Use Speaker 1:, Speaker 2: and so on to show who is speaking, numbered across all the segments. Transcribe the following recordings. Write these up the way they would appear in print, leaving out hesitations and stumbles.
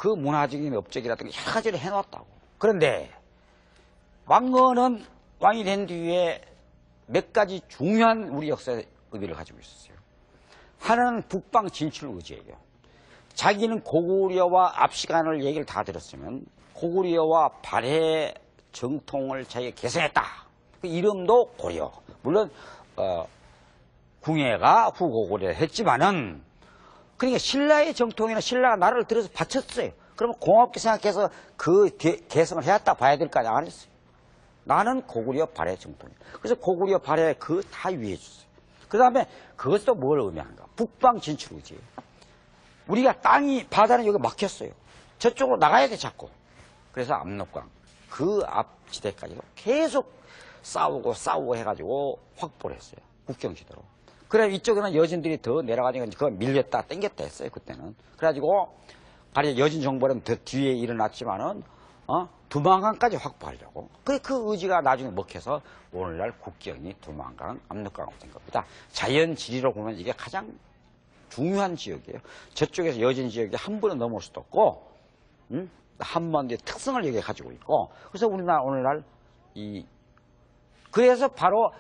Speaker 1: 그 문화적인 업적이라든가 여러 가지를 해놨다고. 그런데 왕건은 왕이 된 뒤에 몇 가지 중요한 우리 역사의 의미를 가지고 있었어요. 하나는 북방 진출 의지예요. 자기는 고구려와 앞 시간을 얘기를 다 들었으면 고구려와 발해 정통을 자기가 개성했다. 그 이름도 고려. 물론 궁예가 후고구려를 했지만은 그러니까 신라의 정통이나 신라가 나라를 들어서 바쳤어요. 그러면 고맙게 생각해서 그 개성을 해왔다 봐야 될 거 아니야. 안 했어요. 나는 고구려 발해 정통이야. 그래서 고구려 발해 그 다 위해 줬어요. 그 다음에 그것도 뭘 의미하는가? 북방 진출 의지. 우리가 땅이 바다는 여기 막혔어요. 저쪽으로 나가야 돼 자꾸. 그래서 압록강 그 앞지대까지도 계속 싸우고 해가지고 확보를 했어요. 국경지대로. 그래 이쪽에는 여진들이 더 내려가니까 그걸 밀렸다 땡겼다 했어요 그때는. 그래가지고 발해 여진 정벌은 더 뒤에 일어났지만은 두만강까지 확보하려고. 그 의지가 나중에 먹혀서 오늘날 국경이 두만강, 압록강으로 된 겁니다. 자연 지리로 보면 이게 가장 중요한 지역이에요. 저쪽에서 여진 지역이 한 번은 넘을 수도 없고, 한반도의 특성을 여기 가지고 있고, 그래서 우리나라 오늘날 그래서 바로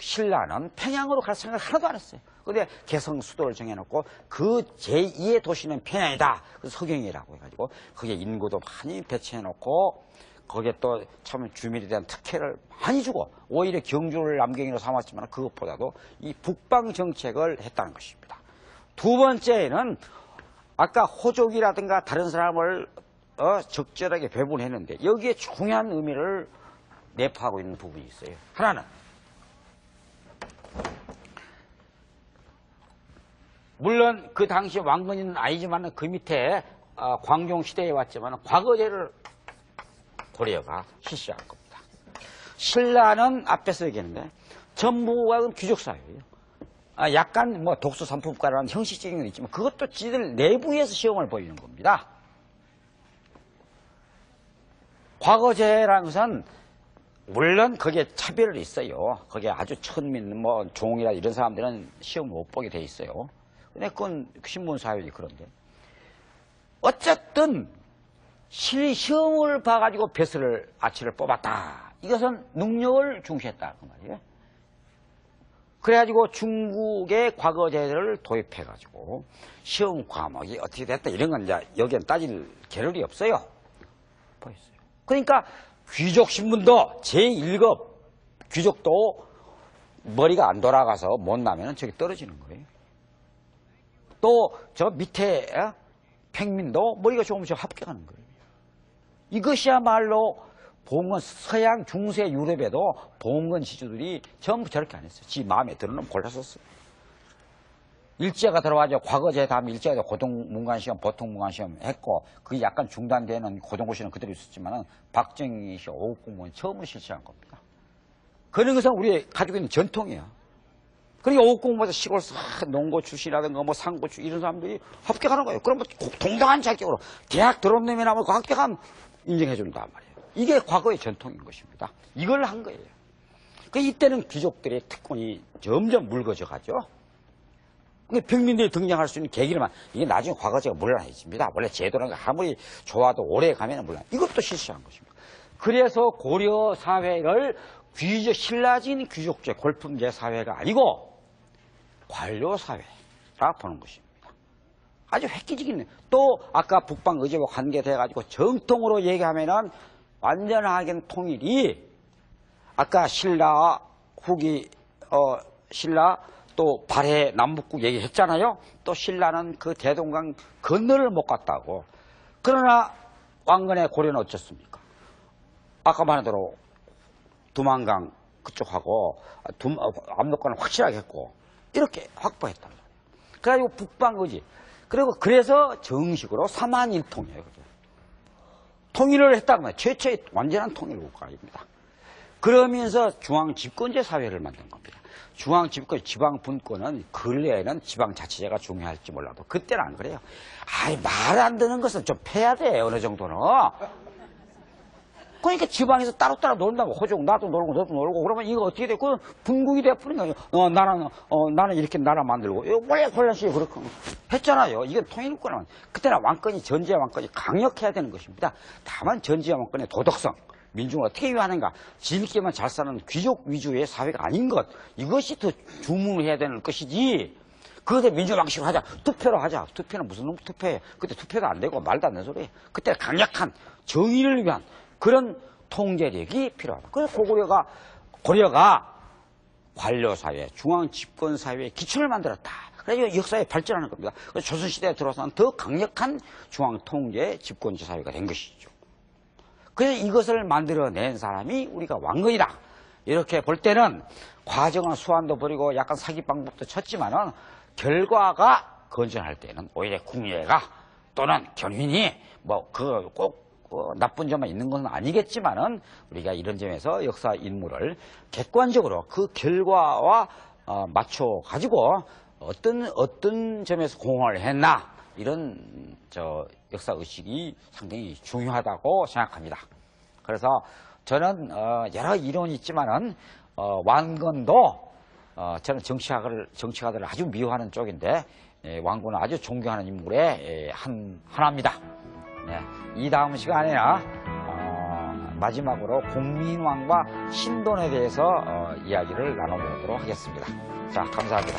Speaker 1: 신라는 평양으로 갈 생각을 하나도 안 했어요. 근데 개성 수도를 정해놓고 그 제2의 도시는 평양이다. 그래서 서경이라고 해가지고 거기에 인구도 많이 배치해놓고 거기에 또 참 주민에 대한 특혜를 많이 주고 오히려 경주를 남경으로 삼았지만 그것보다도 이 북방 정책을 했다는 것입니다. 두 번째는 아까 호족이라든가 다른 사람을 적절하게 배분했는데 여기에 중요한 의미를 내포하고 있는 부분이 있어요. 하나는 물론 그 당시 왕건이는 아니지만 그 밑에 광종시대에 왔지만 과거제를 고려가 실시한 겁니다. 신라는 앞에서 얘기했는데 전부가 귀족사회예요. 약간 뭐 독서 삼품가라는 형식적인 건 있지만 그것도 지들 내부에서 시험을 보이는 겁니다. 과거제라는 것은 물론 거기에 차별이 있어요. 거기에 아주 천민, 종이라 이런 사람들은 시험 못 보게 돼 있어요. 근데 그건 신분사회지 그런데. 어쨌든 시험을 봐가지고 아치를 뽑았다. 이것은 능력을 중시했다. 그 말이에요. 그래가지고 중국의 과거제를 도입해가지고 시험 과목이 어떻게 됐다. 이런 건 이제 여기엔 따질 겨를이 없어요. 보였어요. 그러니까 귀족 신분도 제1급 귀족도 머리가 안 돌아가서 못 나면 저기 떨어지는 거예요. 또 저 밑에 평민도 머리가 조금씩 합격하는 거예요. 이것이야말로 봉건 서양 중세 유럽에도 봉건 지주들이 전부 저렇게 안 했어요. 지 마음에 드는 놈 골랐었어요. 일제가 들어와서 과거제 다음에 일제가 고등문관시험, 보통문관시험 했고 그게 약간 중단되는 고등고시는 그대로 있었지만 박정희 씨 5급 공무원 처음으로 실시한 겁니다. 그런 것은 우리 가지고 있는 전통이에요. 그러니까 5급 공무원에서 시골 농고 출신이라든가 상고 출신 이런 사람들이 합격하는 거예요. 그럼 동등한 자격으로 대학 들어온 놈이 나면 그 합격하면 인정해 준단 말이에요. 이게 과거의 전통인 것입니다. 이걸 한 거예요. 이때는 귀족들의 특권이 점점 묽어져 가죠. 평민들이 등장할 수 있는 계기를만 이게 나중에 과거제가 물러나집니다. 원래 제도라는 게 아무리 좋아도 오래 가면 물러나. 이것도 실시한 것입니다. 그래서 고려 사회를 신라진 귀족제, 골품제 사회가 아니고 관료 사회라 보는 것입니다. 아주 획기적인. 또 아까 북방 의제와 관계돼가지고 정통으로 얘기하면은 완전하게 통일이 아까 신라 후기 신라 또 발해 남북국 얘기했잖아요. 또 신라는 그 대동강 건너를 못 갔다고. 그러나 왕건의 고려는 어쩌습니까? 아까 말한 대로 두만강 그쪽하고 압록강을 확실하게 했고 이렇게 확보했단 말이에요. 그래가지고 북방 의지. 그래서 정식으로 삼한일통이에요. 통일을 했다는 거예요. 최초의 완전한 통일 국가입니다. 그러면서 중앙집권제 사회를 만든 겁니다. 중앙집권, 지방분권은 근래에는 지방자치제가 중요할지 몰라도 그때는 안 그래요. 말 안 듣는 것은 좀 패야 돼, 어느 정도는. 그러니까 집안에서 따로따로 놀다고 호족 나도 놀고 너도 놀고 그러면 이거 어떻게 돼? 그 분국이 돼버린 거예요. 나는 이렇게 나라 만들고 이거 원래 혼란시에 그렇게 했잖아요. 이건 통일권은 그때나 왕권이 전제 왕권이 강력해야 되는 것입니다. 다만 전제 왕권의 도덕성 민중을 어떻게 위하는가 질게만 잘 사는 귀족 위주의 사회가 아닌 것 이것이 더 주문해야 되는 것이지 그것에 민주방식으로 하자 투표로 하자 투표는 무슨 놈 투표해 그때 투표도 안 되고 말도 안 되는 소리예요. 그때 강력한 정의를 위한 그런 통제력이 필요하다. 그래서 고려가 관료사회 중앙집권사회의 기초를 만들었다. 그래서 역사에 발전하는 겁니다. 그래서 조선시대에 들어서는 더 강력한 중앙통제 집권제 사회가 된 것이죠. 그래서 이것을 만들어낸 사람이 우리가 왕건이다. 이렇게 볼 때는 과정은 수완도 버리고 약간 사기 방법도 쳤지만은 결과가 건전할 때는 오히려 국례가 또는 견윈이 꼭 나쁜 점만 있는 것은 아니겠지만은 우리가 이런 점에서 역사 인물을 객관적으로 그 결과와 맞춰 가지고 어떤 점에서 공헌을 했나 이런 역사 의식이 상당히 중요하다고 생각합니다. 그래서 저는 여러 이론이 있지만은 왕건도 저는 정치가들을 아주 미워하는 쪽인데 왕건은 아주 존경하는 인물의 하나입니다. 네, 이 다음 시간에는 마지막으로 공민왕과 신돈에 대해서 이야기를 나눠보도록 하겠습니다. 자, 감사합니다.